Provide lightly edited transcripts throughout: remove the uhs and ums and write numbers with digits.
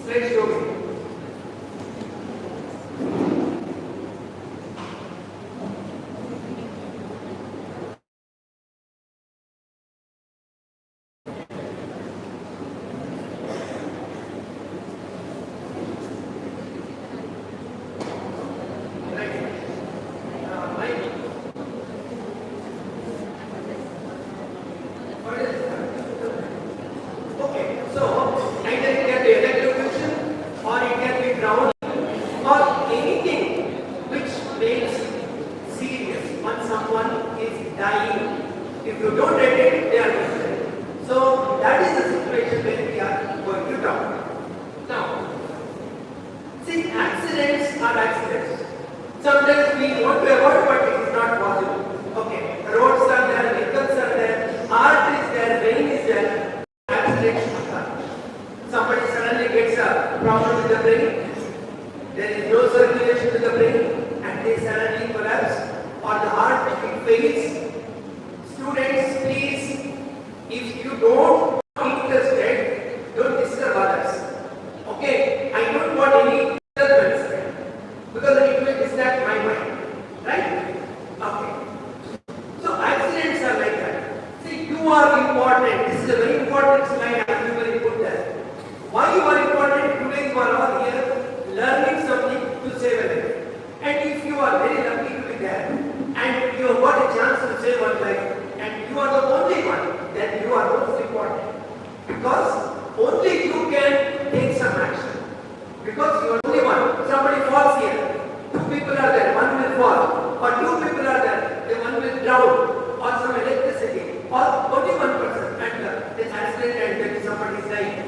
Straight show me. If you don't get it, they are going. So that is the situation where we are going to talk. Now, see, accidents are accidents. Sometimes we want to avoid, but it is not possible. Okay, roads are there, vehicles are there, heart is there, brain is there. Accidents occur. Somebody suddenly gets a problem with the brain. There is no circulation to the brain, and they suddenly collapse, or the heart fails. Students, please, if you don't interested, don't disturb others. Okay, I don't want any disturbance because it will distract my mind. Right? Okay. So accidents are like that. See, you are important. This is a very important slide. I am very put there. Why you are important? Today you are all here learning something to save a life. And if you are very lucky to be there, and you have got a chance to save one life, and you are the only one, then you are most important. Because only you can take some action. Because you are only one. Somebody falls here. Two people are there. One will fall. Or two people are there. The one will drown. Or some electricity. Or only one person. And this accident and then somebody is dying.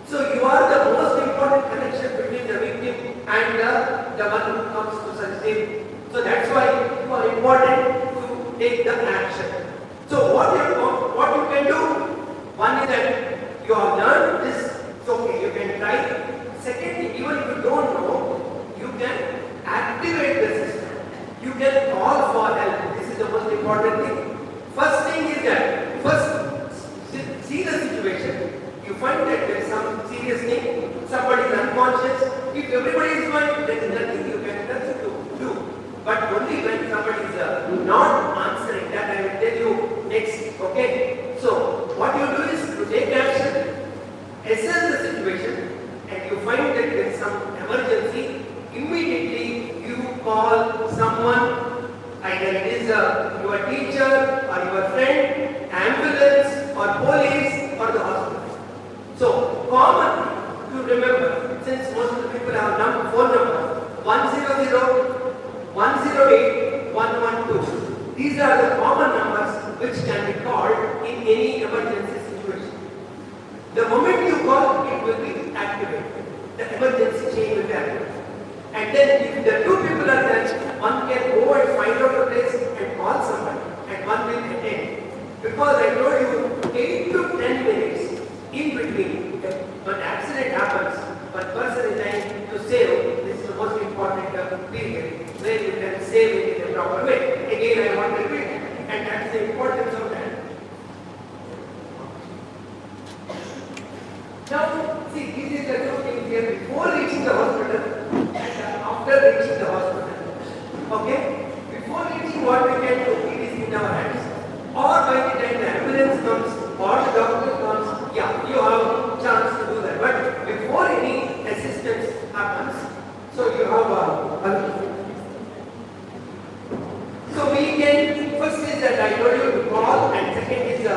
So you are the most important connection between the victim and the one who comes to such thing. So that's why you are important to take the action. So what you can do, one is that you have learned this, it's okay, you can try. Secondly, even if you don't know, you can activate the system. You can call for help. This is the most important thing. First thing is that, first see the situation. You find that there is some serious thing, somebody is unconscious. If everybody is fine, there is nothing you can do. But only when somebody is not answering, that I will tell you next. Okay? So, what you do is to take action, assess the situation, and you find that there is some emergency, immediately you call someone, either it is your teacher or your friend, ambulance or police or the hospital. So, common to remember, since most of the people have phone number 100 108 112. These are the common numbers which can be called in any emergency situation. The moment you call, it will be activated. The emergency chain will be activated. And then if the two people are there, one can go and find out the place and call somebody, and one will attend. Because I told you, 8 to 10 minutes in between, when accident happens, one person is trying to save. This is the most important period where you can save it in a proper way. Again, I want to repeat, and that is the importance of that. Now, see, this is the two things here before reaching the hospital and after reaching the hospital. Okay? Before reaching, what we can do, it is in our hands. Or by the time the ambulance comes or the doctor comes, yeah, you have a chance to do that. But before any assistance happens, so you have so we can, first is that I told you to call, and second is the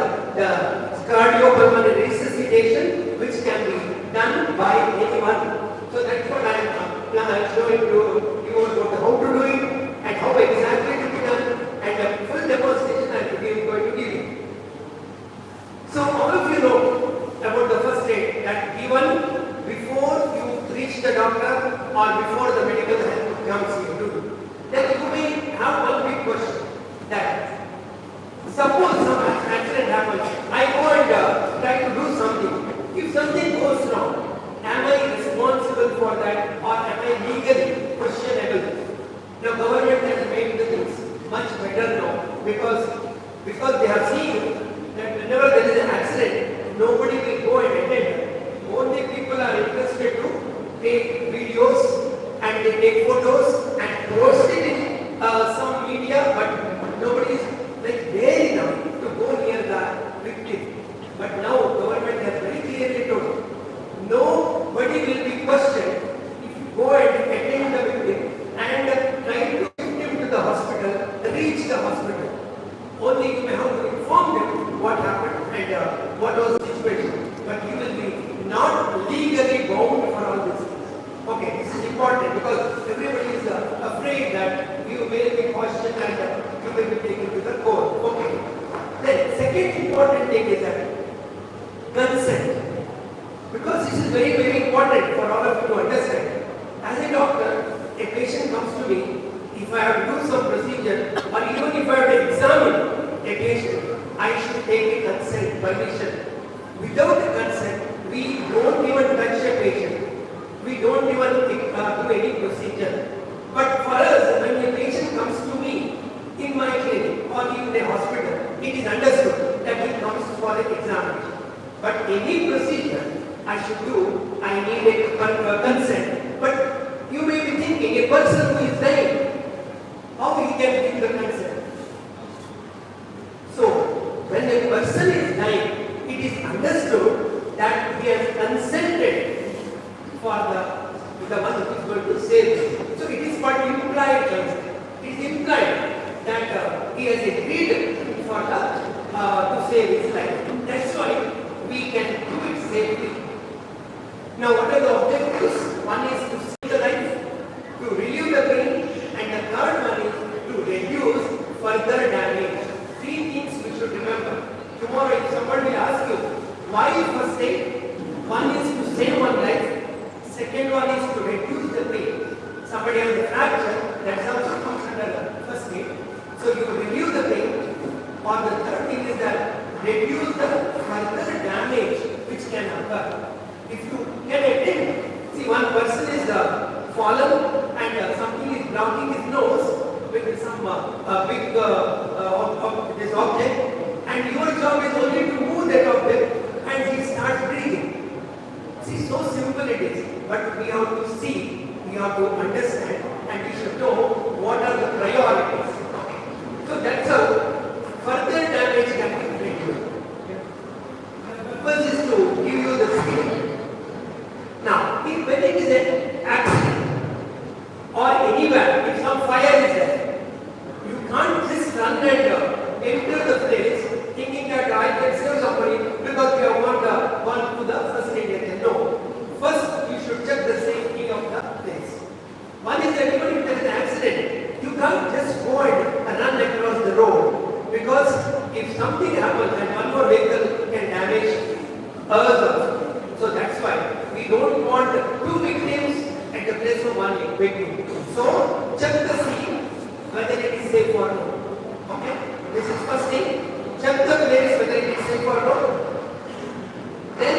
cardiopulmonary resuscitation, which can be done by anyone. So that's what I am showing you about how to do it and how exactly to be done, and a full demonstration I am going to give you. So all of you know about the first aid, that even before you reach the doctor or before the medical help comes you, then you may have one big question, that suppose some accident happens, I go and try to do something. If something goes wrong, am I responsible for that, or am I legally questionable? The government has made the things much better now, because they have seen that whenever there is an accident, nobody will go and attend. Only people are interested to they take photos and post it in some media, but nobody is like daring now to go near the victim. But now government has very clearly told, nobody will be questioned if you go and attend the victim and try to lift him to the hospital, reach the hospital. Only you may have to inform them what happened and what was the situation. But you will be not legally bound for all this. Okay, this is important because everybody is afraid that you may be questioned and you may be taken to the court. Okay. Then second important thing is that consent. Because this is very, very important for all of you to understand. As a doctor, a patient comes to me, if I have to do some procedure or even if I have to examine a patient, I should take a consent, permission. Without a consent, we don't even touch a patient. We don't even do any procedure. But for us, when a patient comes to me in my clinic or in a hospital, it is understood that he comes for an examination. But any procedure I should do, I need a consent. But you may be thinking, a person who is dying, how he can give the consent? So, when a person is dying, it is understood that he has consented for the one who is going to save him. So, it is called implied consent. It is implied that he has agreed for to save his life. That's why we can do it safely. Now, what are the objectives? One is to save the life, to relieve the pain, and the third one is to reduce further damage. Three things we should remember. Tomorrow, if someone will ask you, why first aid? One is to save one life. Second one is to reduce the pain. Somebody has a fracture, that also comes under first aid. So you reduce the pain. Or the third thing is that reduce the further damage which can occur. If you can attend, see one person is fallen and something is blocking his nose with some big this object, and your job is only to move that object and he starts breathing. See, so simple it is, but we have to see, we have to understand, and we should know what are the priorities. So that's how further damage can be reduced. First is to give you the skill. Now, when it is an accident or anywhere, if some fire is there, you can't just run and enter the place thinking that I can save somebody because we have got one to the first aid. No. First, you should check the safety of the place. One is that even if there is an accident, you can't just go and run across the road because if something happens and one more vehicle can damage us also. So that's why we don't want two victims at the place of one victim. So check the scene whether it is safe or not. Okay? This is first thing. Check the place whether it is safe or not. Then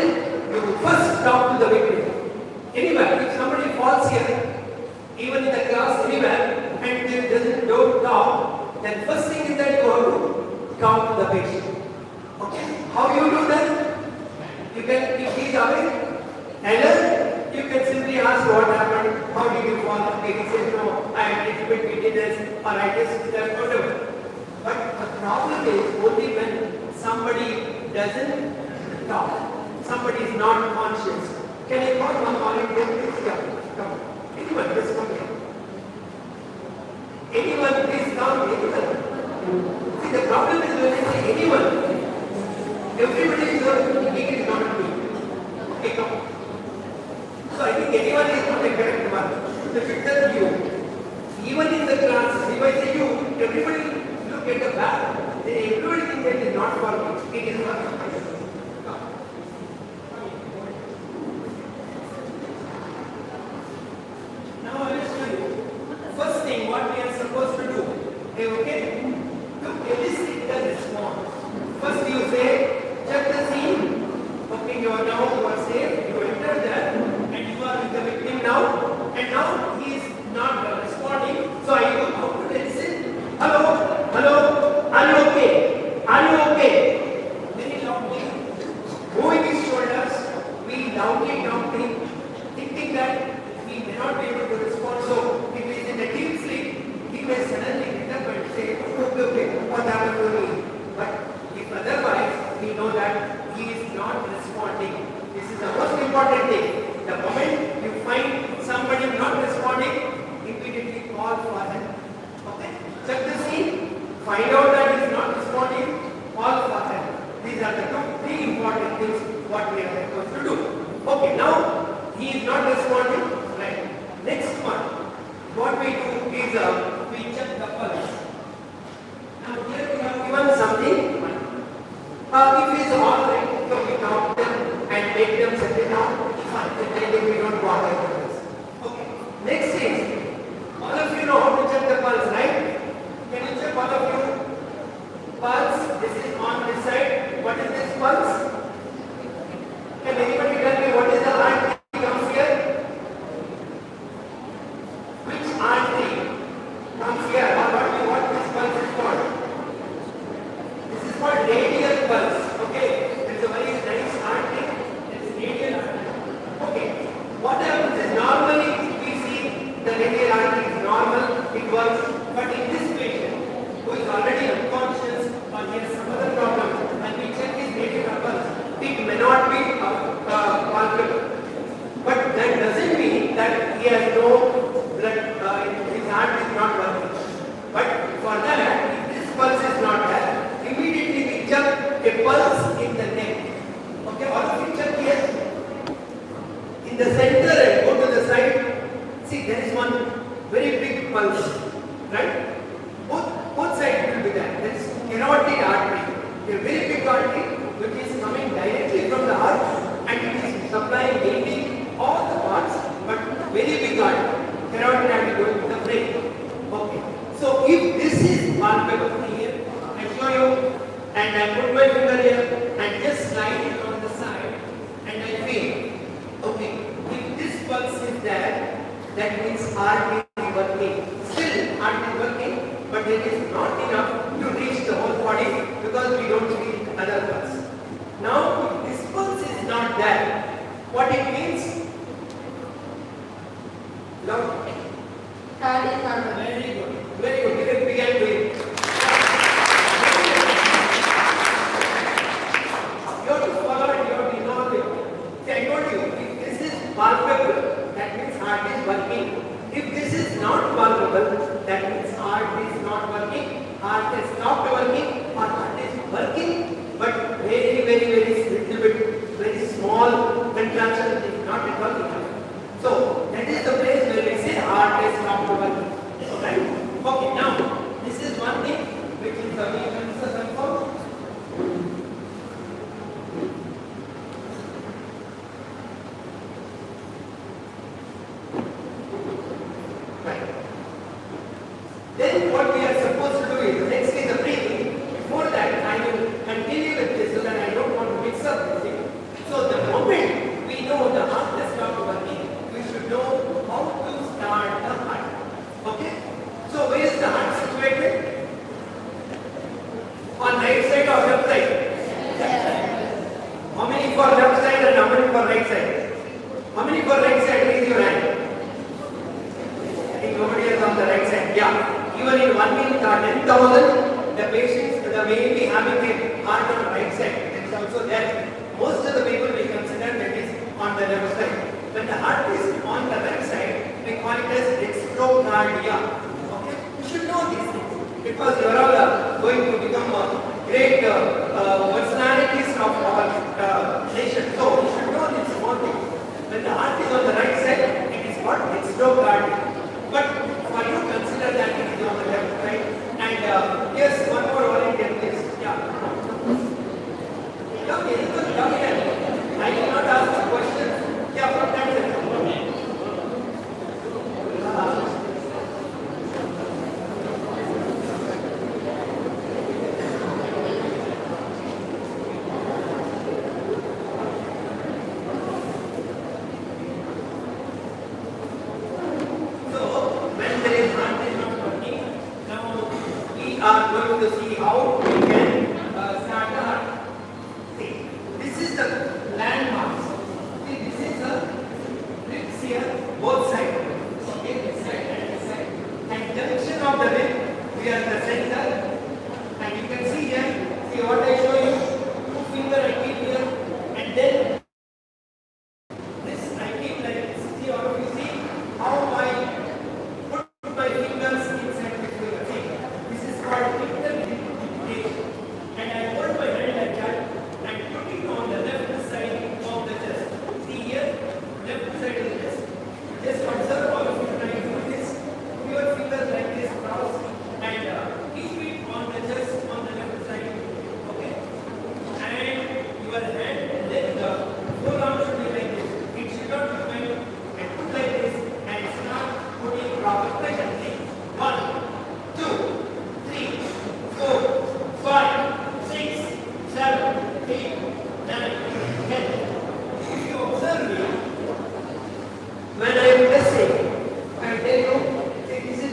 you first talk to the victim. Anywhere, if somebody falls here, even in the class, anywhere, and don't talk, then first thing is that you have to talk to the patient. Okay? How you do that? You can, if he is awake, alert, you can simply ask what happened, how did you fall? He says, no, I had a little bit giddiness, or I just slept, whatever. But the problem is only when somebody doesn't talk, somebody is not conscious. Can I call one volunteer, please? Come. Anyone, just come here. Anyone, please come. Anyone. See, the problem is when I say anyone, everybody is thinking it is not me. Okay, come. So I think anyone is not a correct one. The filter you. Even in the classes, if I say you, everybody look at the back. Then everybody thinks that it is not for me. It is for me. Now I will show you. First thing, what we are supposed to do. Okay? To elicit the response. First you say, check the scene. Okay, you are safe. You enter there, and you are with the victim now. And now he is not responding. So I go out to elicit. Hello, are you okay? Are you okay? Very loudly, moving his shoulders, we loudly talk to him, thinking that he may not be able to respond. So he is not responding. Right. Next one, what we do is we check the pulse. Now here we have given something. If he is all right, so we count them and make them settle down. Fine. Then we don't bother with this. Okay. Next is, all of you know how to check the pulse, right? Can you check all of you? Pulse. This is on this side. What is this pulse? Can anybody tell me what is the artery comes here? Which artery comes here? Or what this pulse is called? This is called radial pulse. Okay, it's a very nice artery. It's radial artery. Okay, what happens is normally we see the radial artery is normal, it works, but in this patient who is already unconscious or he has some other problem, and we check his radial pulse, it may not be palpable. But that doesn't mean that he has no blood, his heart is not working. But for that, if this pulse is not there, immediately we check a pulse in the neck. Okay, all of you check here. In the center and go to the side. See, there is one very big pulse, right? Both sides will be there. There is carotid artery, a very big artery which is coming directly from the heart and it is supplying mainly all the parts, but very big artery. Carotid artery going to the brain. Okay. So if this is palpable here, I show you and I put my finger here and just slide it on the side and I feel. Okay. If this pulse is there, that means heart is working. Still heart is working, but it is not enough to reach the whole body because we don't feel other pulse. Now, if this pulse is not there, what it means? Loud. Heart is not working. Very good. Very good. You can begin doing. You have to follow and you have to involve it. See, I told you, if this is palpable, that means heart is working. If this is not palpable, that means heart is not working. Heart has stopped working, or heart is working, but very little bit, very small contraction is not at all enough. So that is the place where we say heart has stopped working. Right? Okay, now this is one thing which is the confirm. Right. Then what we are supposed to do is next is the breathing. Before that, I will continue with this so that I don't want to mix up this thing. So the moment we know the heart has stopped working, we should know how to start the heart. Okay? So where is the heart situated? On right side or left side? How many for left side and how many for right side? How many for right side? Raise your hand. I think nobody is on the right side. Yeah. Even in 1 minute or 10,000, the patients may be having a heart on the right side. It's also there. Most of the people we consider that is on the left side. When the heart is on the right side, we call it as dextrocardia. Okay? You should know these things because you are all going to become great personalities of our nation. So you should know these small things. When the heart is on the right side, it is called dextrocardia. But for you, consider that it is on the left side. And yes, one more volunteer, please. Yeah. Okay, I will not ask the question. Yeah, from that side. Are going to see how we can start the heart. See, this is the landmarks. See, this is the ribs here, both sides. Okay, this side and this side. And junction of the rib, we are the center. And you can see here, see what I show you. 2 finger I keep here, and then this I keep like this. See, all of you see how I put my fingers inside this finger. See, this is called finger integration. And I hold my hand like that and put it on the left side of the chest. See here, left side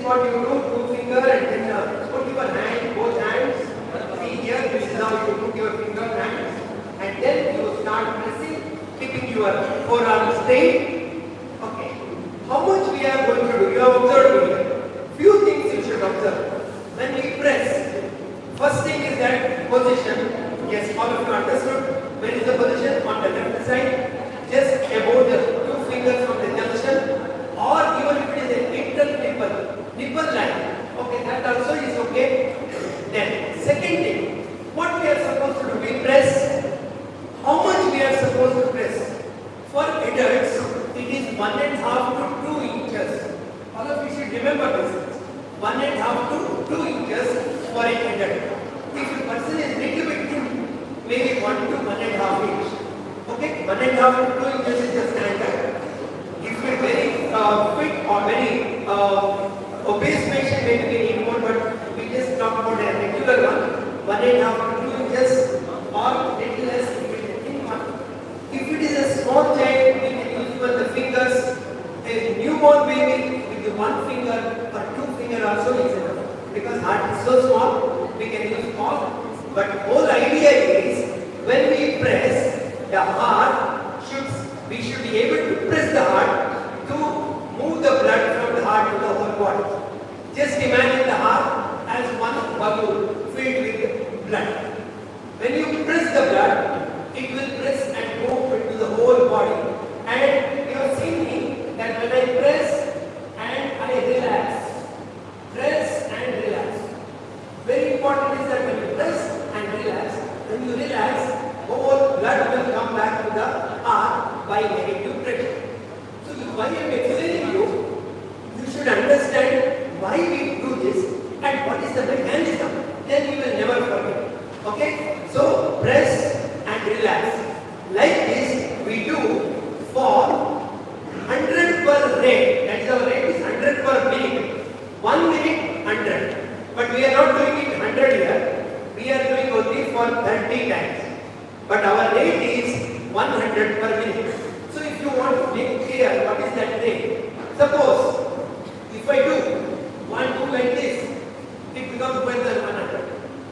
what you do, two finger and then put your hand, both hands. See here, this is how you put your finger hands. And then you start pressing, keeping your forearm straight. Okay. How much we are going to do? You have observed here. Few things you should observe. When we press, first thing is that position. Yes, all of you understood. Where is the position? On the left side. Just above the two fingers from the junction. Or even if it is a little nipple line. Okay, that also is okay. Then, second thing, what we are supposed to do? We press. How much we are supposed to press? For adults, it is 1.5 to 2 inches. All of you should remember this. 1.5 to 2 inches for an adult. If a person is little bit thin, maybe 1 to 1.5 inch. Okay, 1.5 to 2 inches is the standard. If you are very fit or very obese patient, maybe we need more, but we just talk about a regular one. 1.5 to 2 inches or little less if it is a thin one. If it is a small child, we can use even the fingers. A newborn baby with the one finger or two finger also is enough. Because heart is so small, we can use all. But whole idea is when we press the heart, we should be able to press the heart to move the blood from the heart to the whole body. Just imagine the heart as one balloon filled with blood. When you press the blood, it will press and move into the whole body. And you have seen me that when I press and I relax, press and relax. Very important is that when you press and relax, when you relax, whole blood will come back to the heart by negative pressure. So why I am explaining you, you should understand why we do this and what is the mechanism. Then you will never forget. Okay? So press and relax. Like this we do for 100 per rate. That's our rate is 100 per minute. 1 minute 100. But we are not doing it 100 here. We are doing only for 30 times. But our rate is 100 per minute. So if you want to make clear what is that rate, suppose if I do 1, 2 like this, it becomes more than 100.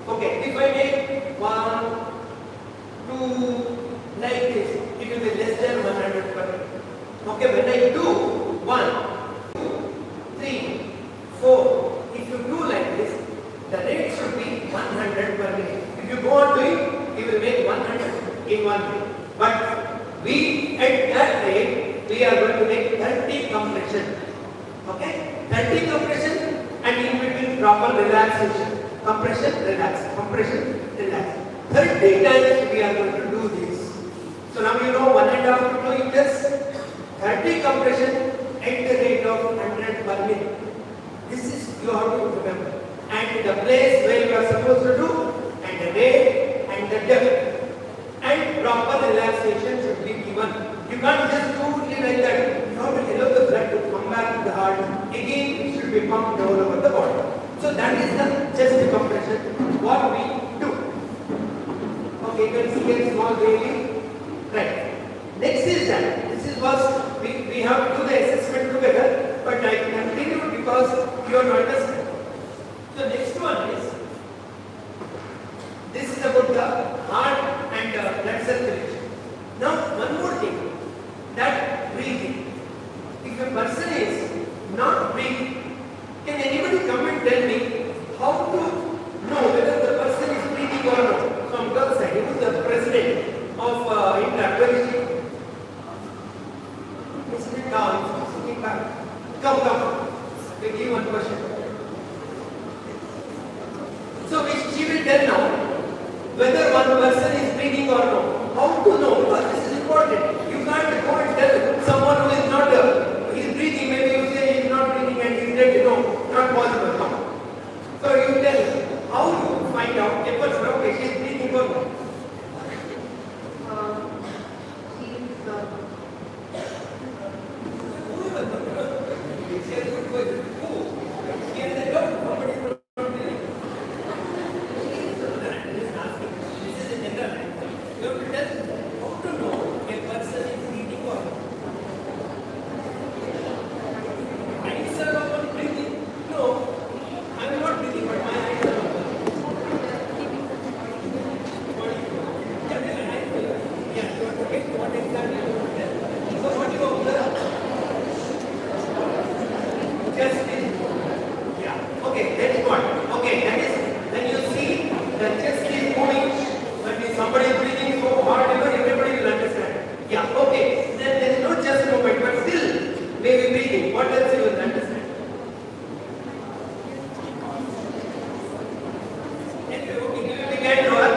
Okay, if I make 1, 2 like this, it will be less than 100 per minute. Okay, when I do 1, 2, 3, 4, if you do like this, the rate should be 100 per minute. If you go on doing, you will make 100 in 1 minute. But we, at that rate, we are going to make 30 compression. Okay? 30 compression and in between proper relaxation. Compression, relax. Compression, relax. 30 times we are going to do this. So now you know 1.5 to 2 inches. 30 compression at the rate of 100 per minute. This is you have to remember. And the place where you are supposed to do, and the rate, and the depth. And proper relaxation should be given. You can't just do only like that. You have to allow the blood to come back to the heart. Again, it should be pumped all over the body. So that is the chest compression. What we do. Okay, you can see a small baby. Right. Next is that. This is what we have to do the assessment together. But I continue because you have to understand. So next one is. This is about the heart and blood circulation. Now, one more thing, that breathing. If a person is not breathing, can anybody come and tell me how to know whether the person is breathing or not? From girls' side, who is the president of India? Where is he? President come. We give one question. So, which she will tell now. Whether one person is breathing or not. How to know? Because this is important. You can't go and tell someone who is not he is breathing, maybe you say he is not breathing and he is dead. No, not possible. No. So you tell how you find out a person, okay, she is breathing or not. No, what else you will understand? Okay, we get what?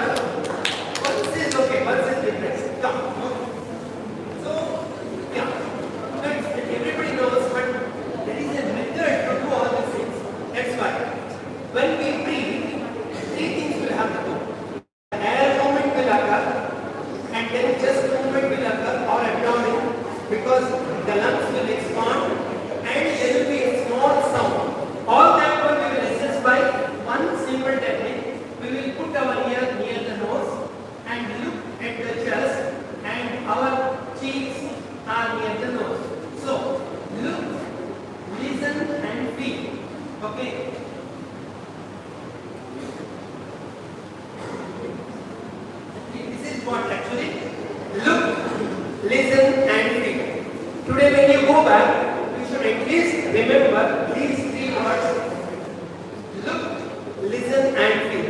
Pulse is okay, pulse is different. Come. So, yeah. Next, everybody knows, but there is a method to do all these things. That's why. When we breathe, three things will happen. Air movement will occur, and then chest movement will occur, or abdomen, because the lungs will expand, and there will be a small sound. All that one we will assess by one simple technique. We will put our ear near the nose and look at the chest, and our cheeks are near the nose. So, look, listen, and feel. Okay? This is what actually look, listen, and feel. Today, when you go back, you should at least remember these three words: look, listen, and feel.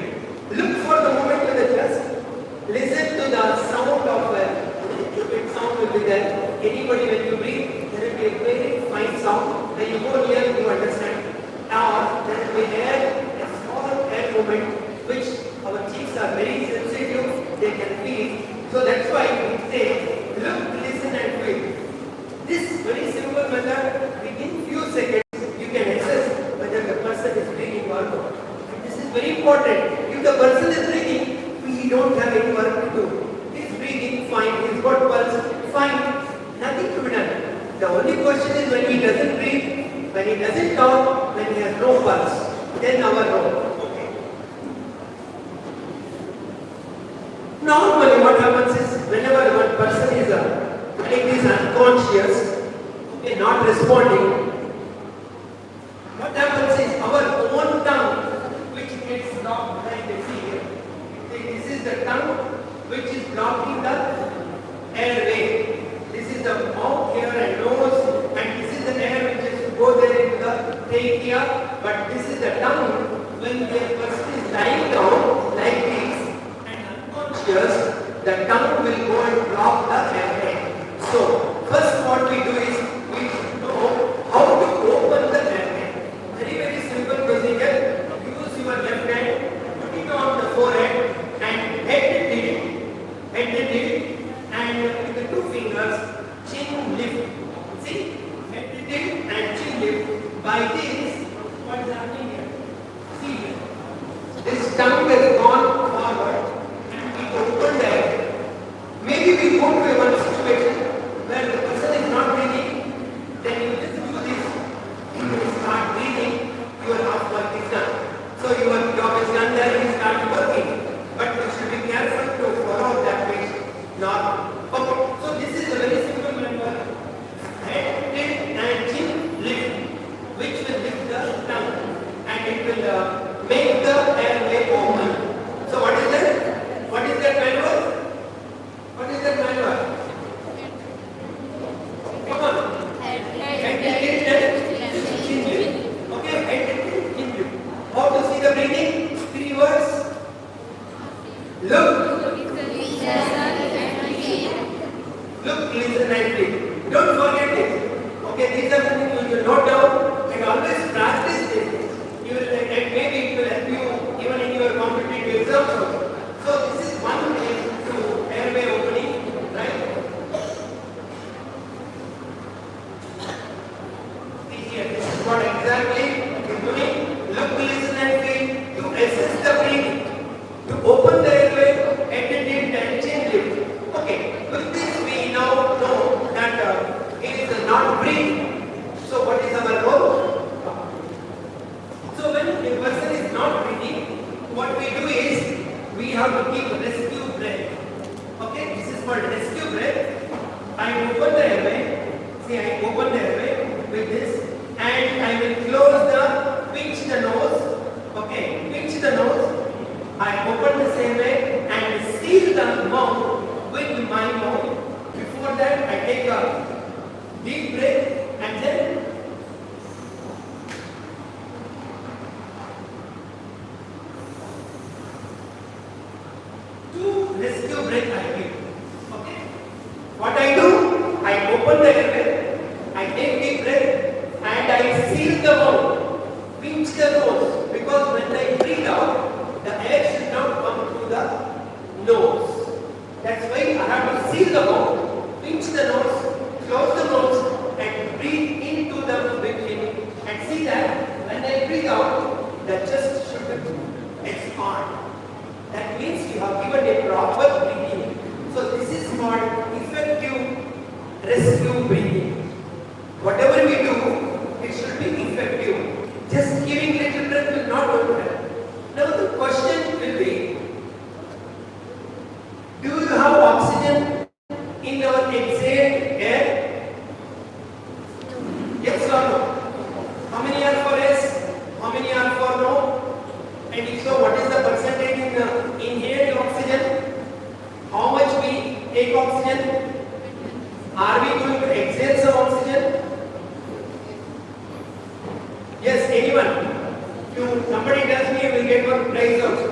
Look for the movement to the chest. Listen to the sound of a little sound will be there. Anybody, when you breathe, there will be a very fine sound. When you go near, you understand. Or there will be a small air movement, which our cheeks are very sensitive. They can feel. So that's why we say, look, listen, and feel. This very simple method, within few seconds, you can assess whether the person is breathing or not. And this is very important. If the person is breathing, we don't have any work to do. He's breathing fine, he's got pulse, fine, nothing to be done. The only question is when he doesn't breathe, when he doesn't talk, when he has no pulse, then our role. Normally what happens is, whenever one person is unconscious, okay, not responding, what happens is our own tongue, which gets blocked, like you see here. This is the tongue which is blocking the airway. This is the mouth here and nose, and this is the air which has to go there into the trachea. But this is the tongue. When the person is lying down like this and unconscious, the tongue will go and block the airway. So, first what we do is, we should know how to open the airway. Very, very simple procedure. Use your left hand, put it on the forehead, and head tilt, and with the two fingers, chin lift. See? Head tilt and chin lift. By this, what is happening here? See here. This tongue has gone forward, and we open the airway. Maybe we go to one situation where the person is not breathing, then you just do this. You start breathing, your half work is done. So your job is done there, you start working. But you should be careful to follow that way. Not. Okay, so this is a very simple method. Head tilt and chin lift, which will lift the tongue, and it will make the airway open. So what is that? What is that manual? What is that manual? Come on. Head tilt and chin lift. Okay, head tilt and chin lift. How to see the breathing? Three words. Look. Look, listen, and feel. Don't forget it. Okay, these are the things you will note down and always practice this. You will, and maybe it will help you even in your competitive exams also. So this is one way to airway opening, right? See here, this is what exactly you're doing. Look, listen, and feel. To assess the breathing. To open the airway, head and chin lift. Okay, with this we now know that it is not breathing. So what is our role? So when a person is not breathing, what we do is we have to keep rescue breath. Okay, this is called rescue breath. I open the airway. See, I open the airway with this, and I will close pinch the nose. Okay, pinch the nose. I open the same way and seal the mouth with my mouth. Before that, I take a deep breath and then two rescue breath I give. Okay? What I do? I open the airway, I take deep breath, or no? How many are for yes? How many are for no? And if so, what is the percentage in inhaled oxygen? How much we take oxygen? Are we going to exhale some oxygen? Yes, anyone? If somebody tells me, I will get one prize also.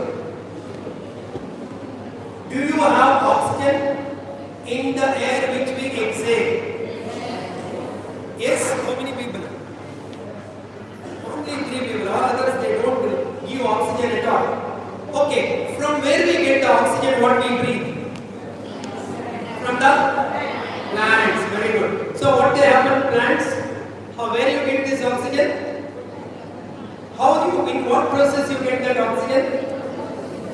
Do you have oxygen in the air which we exhale? Yes, how many people? Only 3 people. All others, they don't give oxygen at all. Okay, from where we get the oxygen, what we breathe? From the plants. Very good. So what they happen, plants? Where you get this oxygen? How do you, in what process you get that oxygen?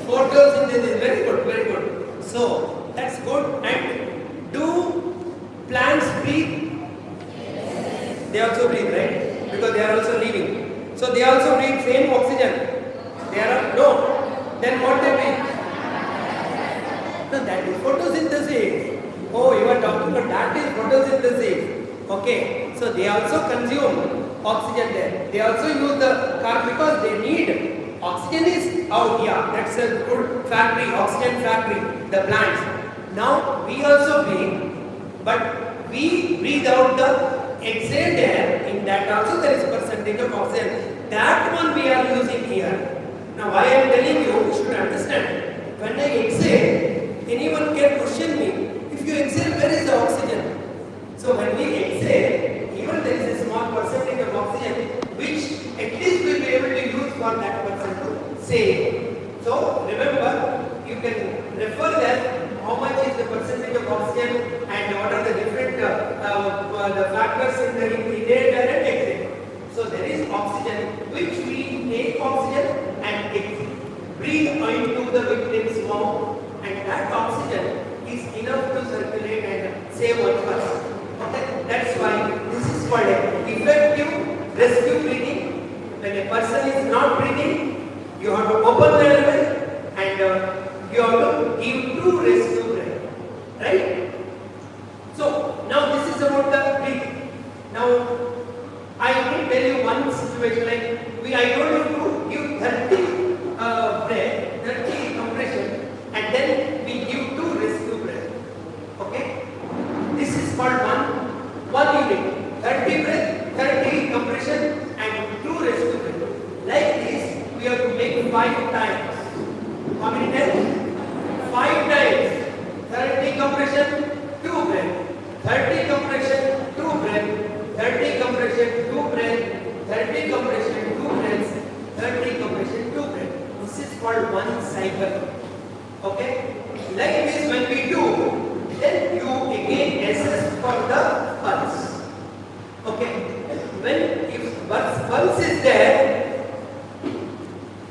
Photosynthesis. Very good, very good. So that's good. And do plants breathe? They also breathe, right? Because they are also living. So they also breathe same oxygen. They are no. Then what they breathe? No, that is photosynthesis. Oh, you are talking about that is photosynthesis. Okay. So they also consume oxygen there. They also use the carbon because they need oxygen is out. Yeah, that's a good factory, oxygen factory, the plants. Now we also breathe, but we breathe out the exhaled air. In that also there is a percentage of oxygen. That one we are using here. Now why I am telling you, you should understand. When I exhale, anyone can question me. If you exhale, where is the oxygen? So when we exhale, even there is a small percentage of oxygen which at least we will be able to use for that person to save. So remember, you can refer that how much is the percentage of oxygen and what are the different the factors in the inhaled air and exhale. So there is oxygen which we take oxygen and breathe into the victim's mouth, and that oxygen is enough to circulate and save one person. Okay? That's why this is called effective rescue breathing. When a person is not breathing, you have to open the airway and you have to give true rescue breath. Right? So now this is about the breathing. Now I will tell you one situation like I told you to give 30 breath, 30 compression, and then we give 2 rescue breath. Okay? This is called one unit. 30 breath, 30 compression, and 2 rescue breath. Like this, we have to make 5 times. How many times? 5 times. 30 compression, 2 breath. 30 compression, 2 breath. 30 compression, 2 breath. 30 compression, 2 breaths. 30 compression, 2 breath. This is called one cycle. Okay? Like this, when we do, then you again assess for the pulse. Okay? When if pulse is there,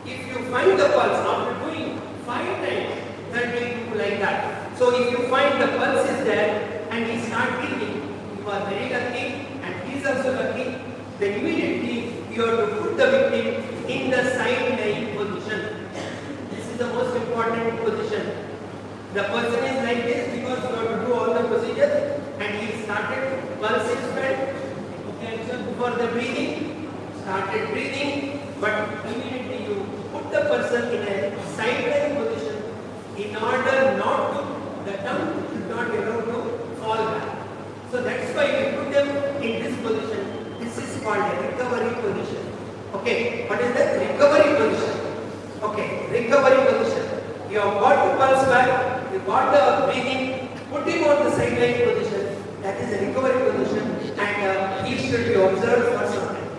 if you find the pulse after doing 5 times, 30 like that. So if you find the pulse is there and he start breathing, you are very lucky and he is also lucky. Then immediately you have to put the victim in the side lying position. This is the most important position. The person is like this because you have to do all the procedures and he started pulse is felt. Okay, so for the breathing, started breathing, but immediately you put the person in a side lying position in order not to, the tongue should not be allowed to fall back. So that's why we put them in this position. This is called a recovery position. Okay, what is that? Recovery position. Okay, recovery position. You have got the pulse back, you got the breathing, put him on the side lying position. That is a recovery position, and he should be observed for some time.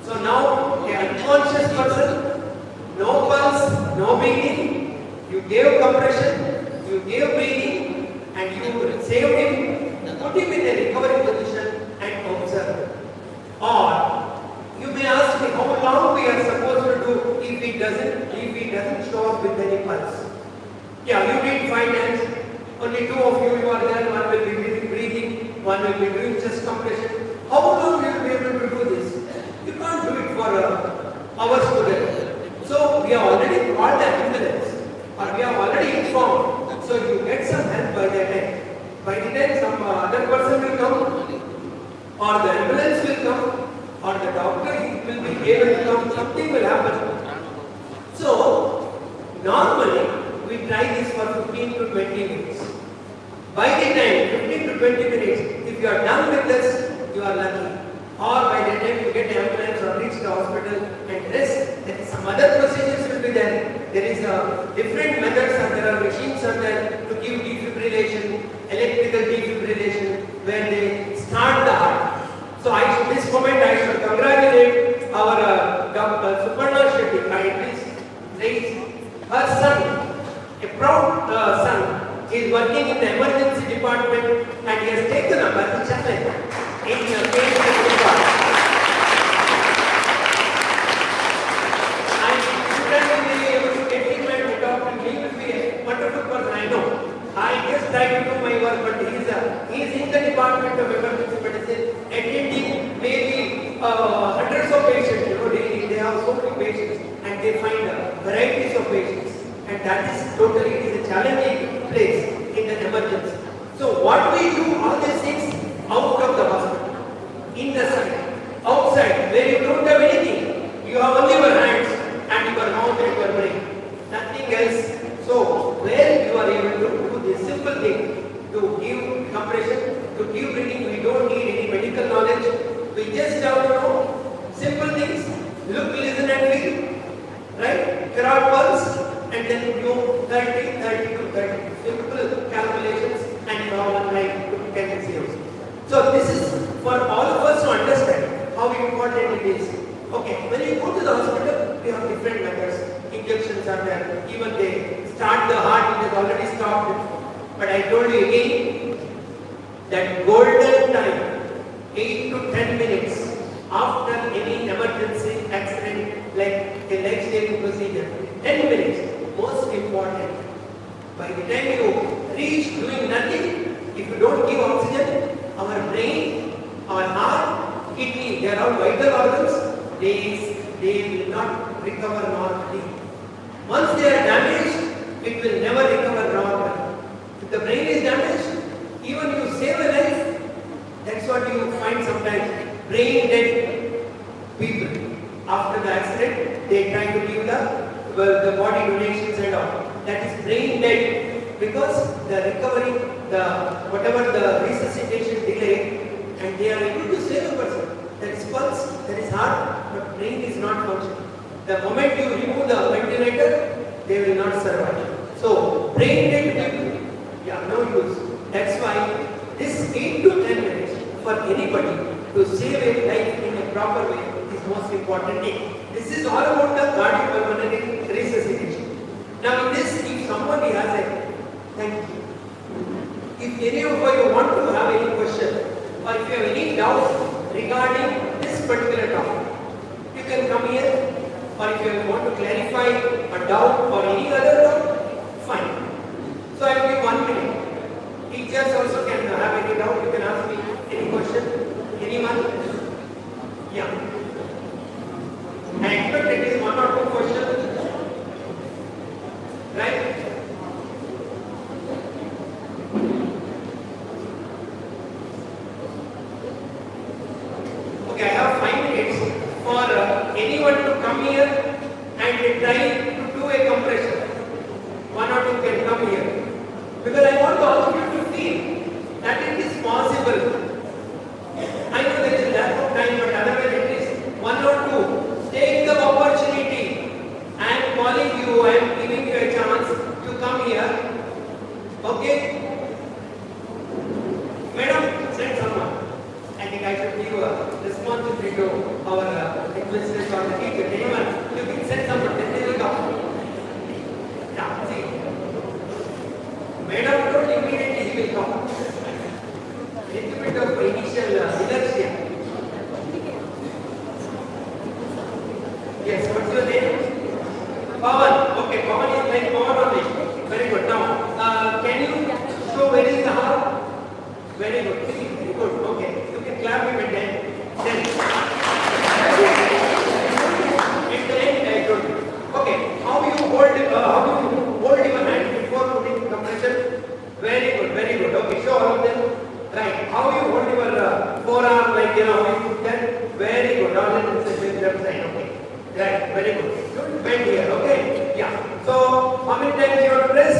So now, an unconscious person, no pulse, no breathing, you gave compression, you gave breathing, and you saved him, put him in a recovery position and observe. Or you may ask me how long we are supposed to do if he doesn't show up with any pulse. Yeah, you did 5 times. Only 2 of you are there. One will be breathing, one will be doing chest compression. How long will you be able to do this? You can't do it for hours today. So we have already called the ambulance, or we have already informed. So you get some help by the time. By the time some other person will come, or the ambulance will come, or the doctor will be able to come, something will happen. So, normally we try this for 15 to 20 minutes. By the time 15 to 20 minutes, if you are done with this, you are lucky. Or by the time you get ambulance or reach the hospital and rest, there is some other procedures will be there. There is different methods and there are machines are there to give defibrillation, electrical defibrillation, where they start the heart. So this moment I should congratulate our Dr. Suparna Shetty. I please raise her son, a proud son, is working in the emergency department and he has taken up as a challenge in the patient department. I shouldn't be able to get him and talk to him. He will be a wonderful person, I know. I just try to do my work, but he is in the department of emergency medicine, attending maybe hundreds of patients, daily. They have so many patients and they find varieties of patients. And that is totally, it is a challenging place in the emergency. So what we do, all these things out of the hospital, in the side, outside, where you don't have anything. You have only your hands and your mouth and your brain. Nothing else. So where you are able to do this simple thing, to give compression, to give breathing, we don't need any medical knowledge. We just have to know simple things. Look, listen and feel. Right? Crowd pulse and then do 30, 30 to 30. Simple calculations and you have 1 line to 10 zeros. So this is for all of us to understand how important it is. Okay, when you go to the hospital, we have different methods. Injections are there. Even they start the heart, it has already stopped. But I told you again, that golden time, 8 to 10 minutes after any emergency accident like a life-saving procedure, 10 minutes, most important. By the time you reach doing nothing, if you don't give oxygen, our brain, our heart, kidney, they are all vital organs, they will not recover normally. Once they are damaged, it will never recover normally. If the brain is damaged, even you save a life, that's what you find sometimes. Brain dead people. After the accident, they try to give the body donations and all. That is brain dead because the recovery, whatever the resuscitation delay, and they are able to save a person. There is pulse, there is heart, but brain is not functioning. The moment you remove the ventilator, they will not survive. So, brain dead people, no use. That's why this 8 to 10 minutes for anybody to save a life in a proper way is most important thing. This is all about the cardiopulmonary resuscitation. Now, in this, if somebody has a, thank you. If any of you want to have any question or if you have any doubt regarding this particular topic, you can come here. Or if you want to clarify a doubt or any other doubt, fine. So I will give 1 minute. Teachers also can have any doubt. You can ask me any question. Anyone? Yeah. I expect it is 1 or 2 questions. Right? Okay, I have 5 minutes for anyone to come here and try to do a compression. 1 or 2 can come here. Because I want all of you to feel that it is possible. I know there is lack of time, but otherwise at least 1 or 2. Take the opportunity. I am calling you, I am giving you a chance to come here. Okay? Madam, send someone. I think I should give a responsibility to our administrators or the teacher. Anyone, you can send someone, then they will come. Yeah, see. Madam, don't immediately he will come. Little bit of initial inertia. Yes, what's your name? Pawan. Okay, Pawan is like Pawan only. Very good. Now, can you show where is the heart? Very good. Very good. Okay. You can clap him at the end. Then. At the end, I told you. Okay. How you hold your hand before putting compression? Very good. Very good. Okay. Show all of them. Right. How you hold your forearm like you put that? Very good. Right, very good. Don't bend here, okay? Yeah. So, how many times you have to press?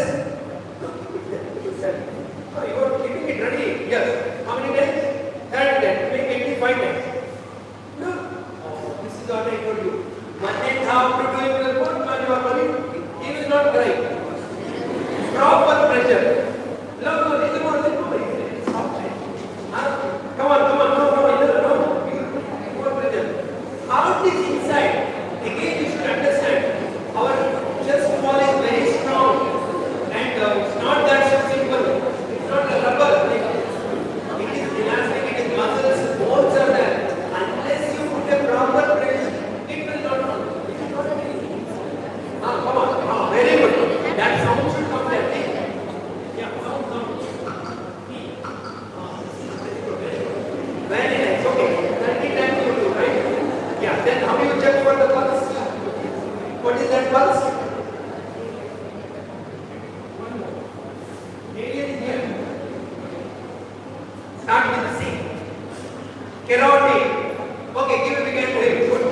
Oh, you are keeping it ready. Yes. How many times? 30 times. Maybe 85 times. No. Oh, this is what I told you. One day how to do it with the foot when you are running. He will not cry. Proper pressure. No, this is what they do. Stop it. Come on, come on. No. More pressure. Out is inside. Again, you should understand. Our chest wall is very strong. And it's not that so simple. It's not a rubber. It is elastic, it is muscles, bones are there. Unless you put a proper pressure, it will not come. Come on. Very good. That sound should come there. Yeah, sound. Very nice. Okay. 30 times you do, right? Yeah. Then how do you check for the pulse? What is that pulse? Alien is here. Start with the C. Carotid. Okay, give a big hand to him. Good.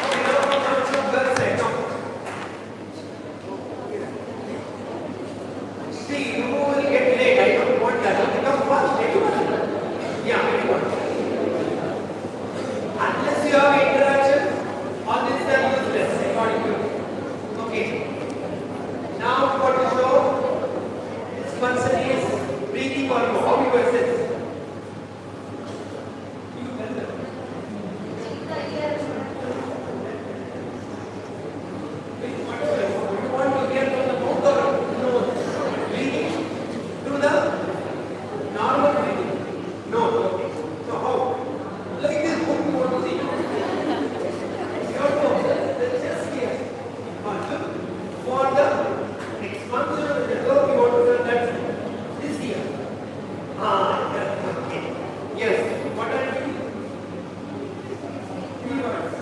Okay, now from girl side. Now. See, you will get late. I don't want that. Okay, come fast. Yeah, very good. Unless you have interaction, all this are useless according to you. Okay. Now for the show, this person is breathing or no. How you assess? You tell them. Whatever. You want to hear from the mouth or no? Breathing through the normal breathing. No. Okay. So how? Like this book you want to see. You have to observe the chest here. For the expansion of the nerve, you want to do that this here. Okay. Yes. What are you doing? 3 words.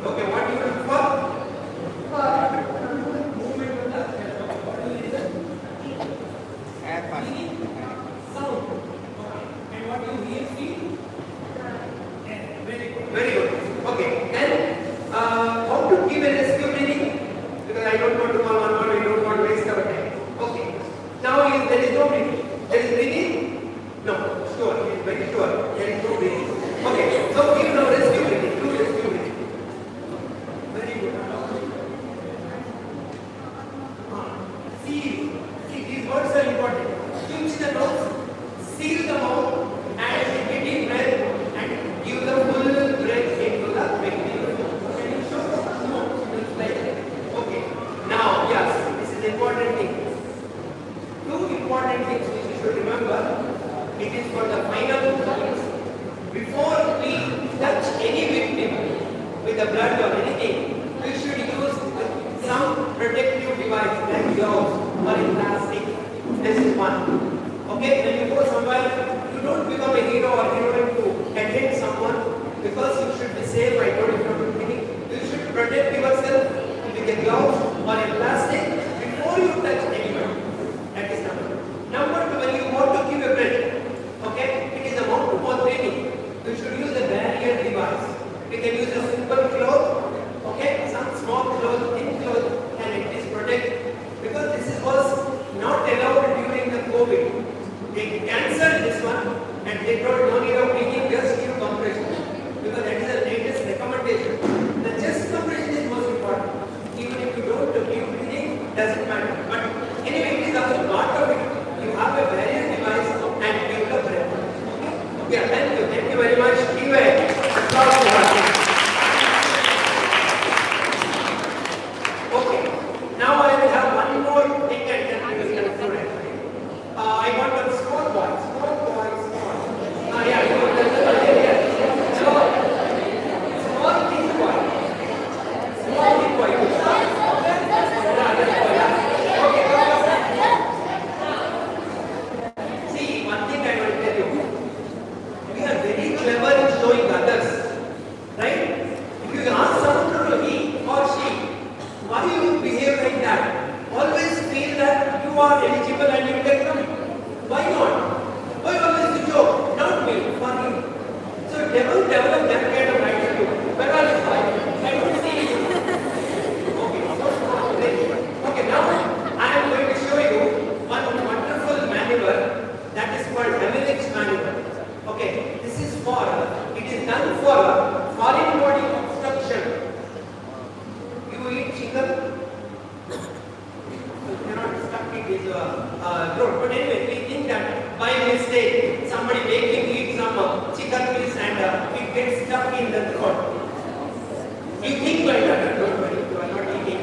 Okay, what do you look for? Movement of the chest. What do you listen? Sound. And what do you hear? Feel? Very good. Okay. Then, how to give a rescue breathing? Because I don't want to call one word, I don't want to waste our time. Okay. Now, there is no breathing. There is breathing? No. Sure. Very sure. There is no breathing. Okay. So, give now rescue breathing. Do rescue breathing. Very good. See, these words are important. Pinch the nose, seal the mouth, and take a deep breath and give the full breath into the beginning. Can you show? No. Okay. Now, yes, this is important thing. 2 important things which you should remember. It is for the final points. Before we touch any victim with the blood or anything, we should use some protective device like gloves or in plastic. This is one. Okay, when you go somewhere, you don't become a hero or heroine to attend someone because you should be safe. I told you from the beginning. You should protect yourself with a glove or a plastic before you touch anyone. That is number 1. Number 2, when you want to give a breath, okay, it is a mouth-to-mouth breathing. You should use a barrier device. We can use a simple cloth, okay, some small cloth, thin cloth, and at least protect. Because this was not allowed during the COVID. They cancelled this one and they told no need of breathing, just give compression. Because that is the latest recommendation. The chest compression is most important. Even if you don't give breathing, doesn't matter. But anyway, it is also part of it. You have a barrier device and give the breath. Okay? Yeah, thank you. Thank you very much. Give a applause to her. Okay. Now I will have one more thing and then we will conclude it. I want one small boy. Yeah, you want that? So, small big boy. Small big boy. Okay, see, one thing I will tell you. We are very clever in showing others. Right? If you ask someone to he or she, why you behave like that? Always feel that you are eligible and you can come. Why not? Why always the joke? Not me, for him. So devil develop that kind of attitude. Where are you? I don't see you. Okay, now I am going to show you one wonderful maneuver that is called Hemelich's maneuver. Okay, this is for, it is done for foreign body obstruction. You eat chicken? You cannot stuck it in your throat. But anyway, we think that by mistake somebody make him eat some chicken piece and it gets stuck in the throat. You think like that, don't worry, you are not eating.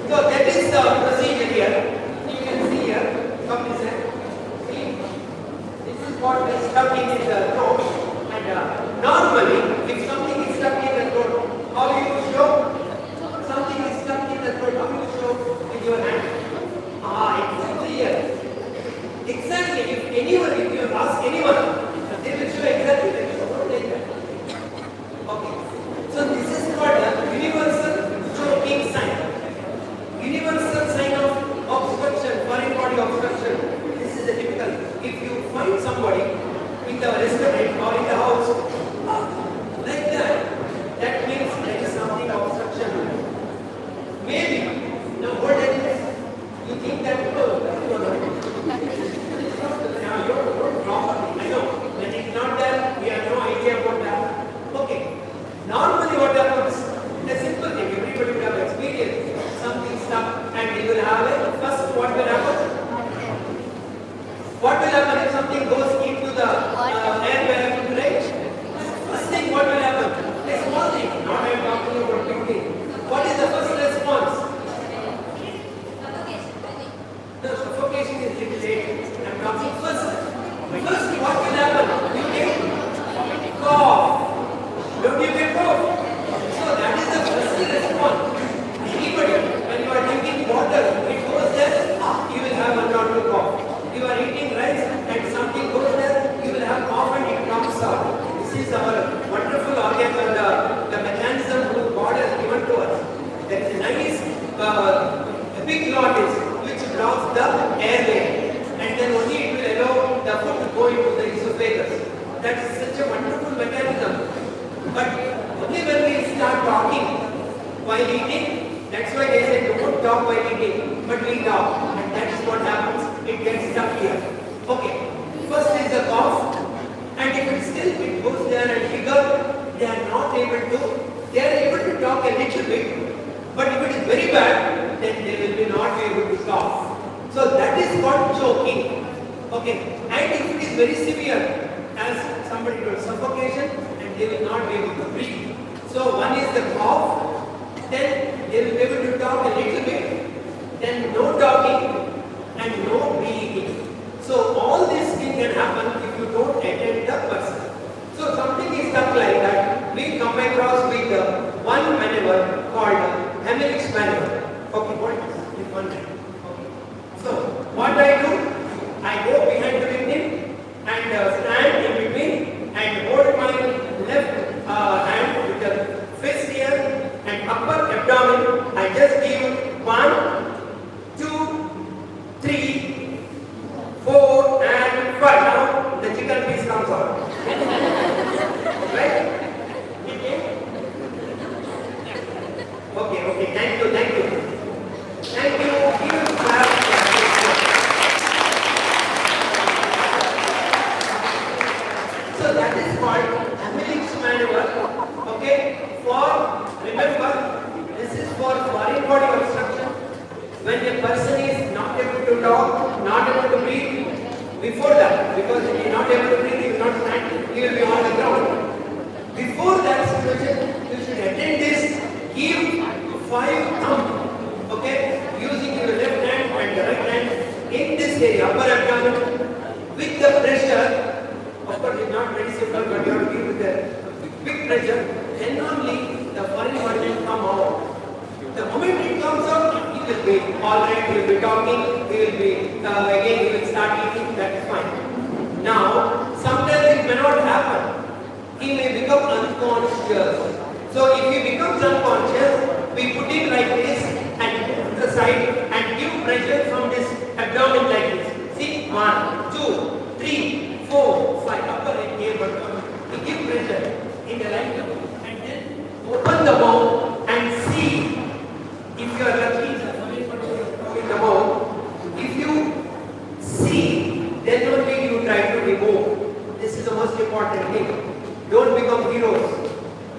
So that is the procedure here. You can see here, come this way. See, this is what is stuck in the throat. And normally, if something is stuck in the throat, how you will show? Something is stuck in the throat, how you will show with your hand? Exactly here. Exactly. If anyone, if you ask anyone, they will show exactly like that. Okay. So this is called a universal choking sign. Universal sign of obstruction, foreign body obstruction. This is a typical. If you find somebody in the restaurant or in the house like that, that means there is something obstruction. Maybe. Now what is this? You think that I know that is not there. We have no idea about that. Okay. Normally what happens? A simple thing. Everybody would have experienced something stuck, and you will have a first. What will happen? What will happen if something goes into the air balloon, right? First thing, what will happen? A small thing. Not I am talking about big thing. What is the first response? No, suffocation is little late. I am talking first. First, what will happen? You get cough. Don't you get cough? So that is the first response. Anybody, when you are drinking water, it goes there, you will have one or two cough. You are eating rice and something goes there, you will have cough and it comes out. This is our wonderful organ and the mechanism who God has given to us. There is a nice big glottis which blocks the airway, and then only it will allow the food to go into the esophagus. That is such a wonderful mechanism. But only when we start talking while eating, that's why they say don't talk while eating, but we talk, and that is what happens. It gets stuck here. Okay. First is the cough, and if it goes there and bigger, they are not able to. They are able to talk a little bit, but if it is very bad, then they will be not be able to cough. So that is called choking. Okay. And if it is very severe, as somebody told, suffocation, and they will not be able to breathe. So one is the cough, then they will be able to talk a little bit, then no talking and no breathing. So all these things can happen if you don't attend the person. So something is stuck like that. We come across with one maneuver called Hemelich's maneuver. Okay, what is this one hand? Okay. So what I do? I go behind the victim and stand in between and hold my left hand with the fist here and upper abdomen. I just give 1, 2, 3, 4 and 5. Now the chicken piece comes out. Right? Okay, thank you. Thank you. Give a clap. So that is called Hemelich's maneuver. Okay? Remember, this is for foreign body obstruction. When a person is not able to talk, not able to breathe, before that, because if he is not able to breathe, he will not stand, he will be on the ground. Before that situation, you should attend this, give 5 thumb, okay, using your left hand and the right hand in this area, upper abdomen, with the pressure. Of course, it's not very simple, but you have to give with the big pressure, then only the foreign body will come out. The moment it comes out, he will be alright, he will be talking, he will be, again, he will start eating, that is fine. Now, sometimes it may not happen. He may become unconscious. So, if he becomes unconscious, we put him like this and put the side and give pressure from this abdomen like this. See, 1, important thing. Don't become heroes.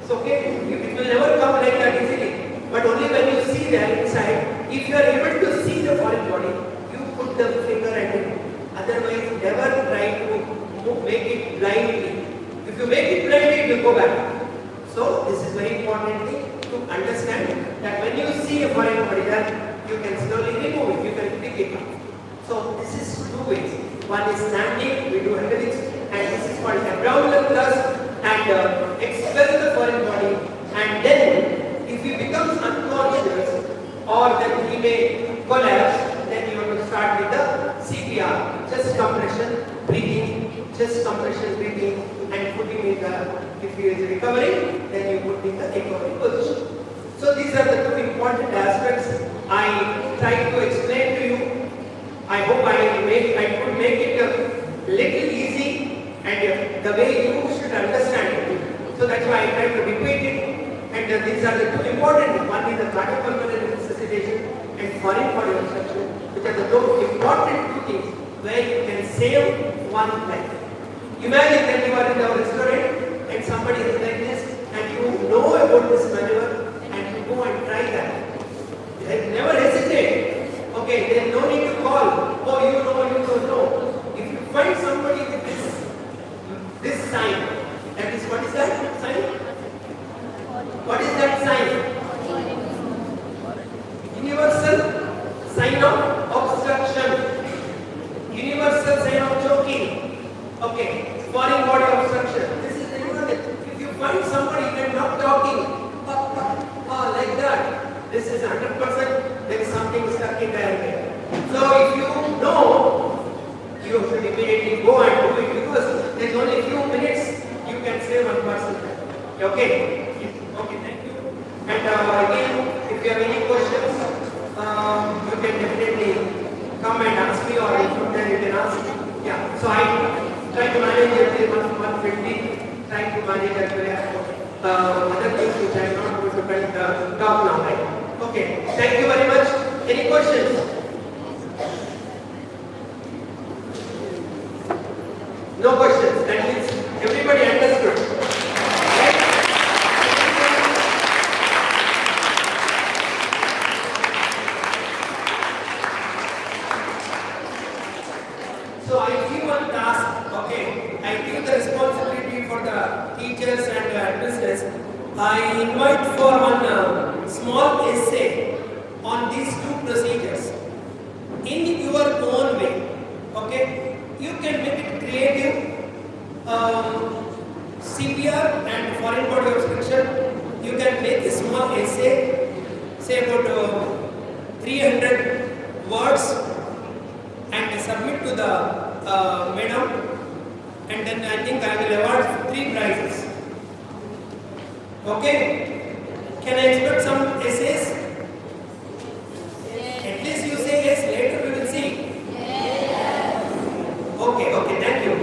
It's okay. It will never come like that easily. But only when you see there inside, if you are able to see the foreign body, you put the finger at it. Otherwise, never try to make it blindly. If you make it blindly, it will go back. So this is very important thing to understand that when you see a foreign body, then you can slowly remove it. You can pick it up. So this is two ways. One is standing, we do hydraulics, and this is called abdominal thrust, and expel the foreign body. And then, if he becomes unconscious or that he may collapse, then you have to start with the CPR, chest compression, breathing, chest compression, breathing, and put him in the. If he is recovering, then you put in the recovery position. So these are the two important aspects I tried to explain to you. I hope I could make it a little easy and the way you should understand it. So that's why I try to repeat it. And these are the two important. One is the cardiopulmonary resuscitation and foreign body obstruction, which are the two important two things where you can save one life. Imagine that you are in a restaurant and somebody is like this and you know about this maneuver and you go and try that. Never hesitate. Okay, then no need to call. Oh, you don't know. If you find somebody with this sign, that is, what is that sign? What is that sign? Universal sign of obstruction. Universal sign of choking. Okay, foreign body obstruction. This is the universal. If you find somebody and not talking, like that, this is 100%. There is something stuck in there. So if you know, you should immediately go and do it because there is only a few minutes you can save one person. Okay? Okay, thank you. And again, if you have any questions, you can definitely come and ask me, or from there you can ask. Yeah. So I try to manage every 150, try to manage every other things which I am not going to talk now, right? Okay, thank you very much. Any questions? No questions. That means everybody understood. Right? So I give one task. Okay, I give the responsibility for the teachers and administrators. I invite for one small essay on these two procedures in your own way. Okay, you can make it creative. CPR and foreign body obstruction. You can make a small essay, say about 300 words, and submit to the madam. And then I think I will award 3 prizes. Okay? Can I expect some essays? Yes. At least you say yes, later we will see. Yes. Okay, thank you.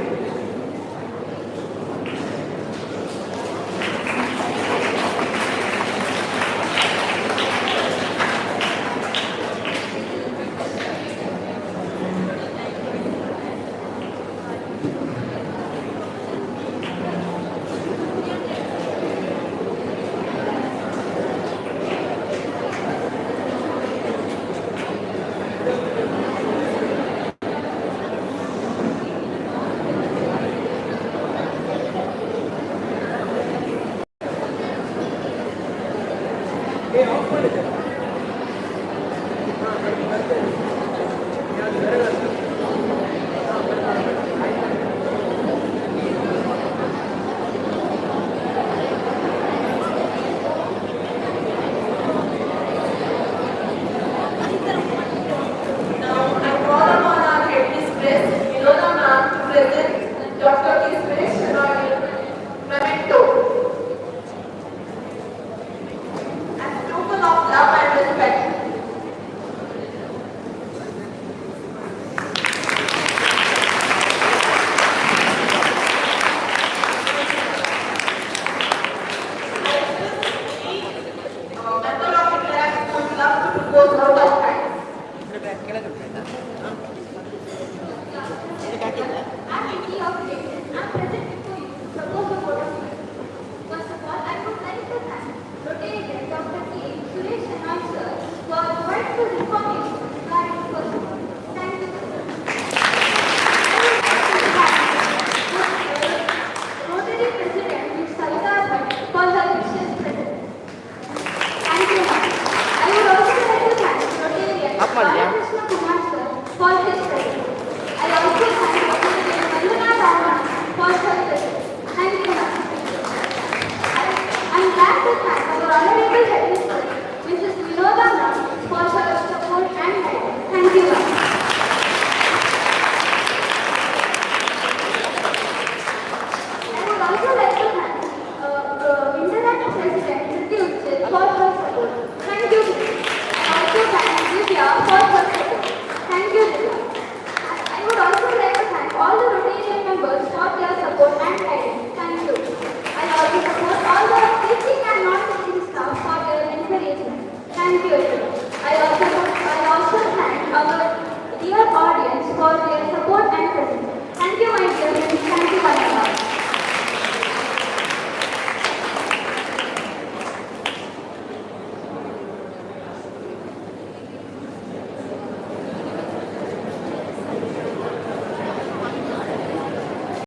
4 years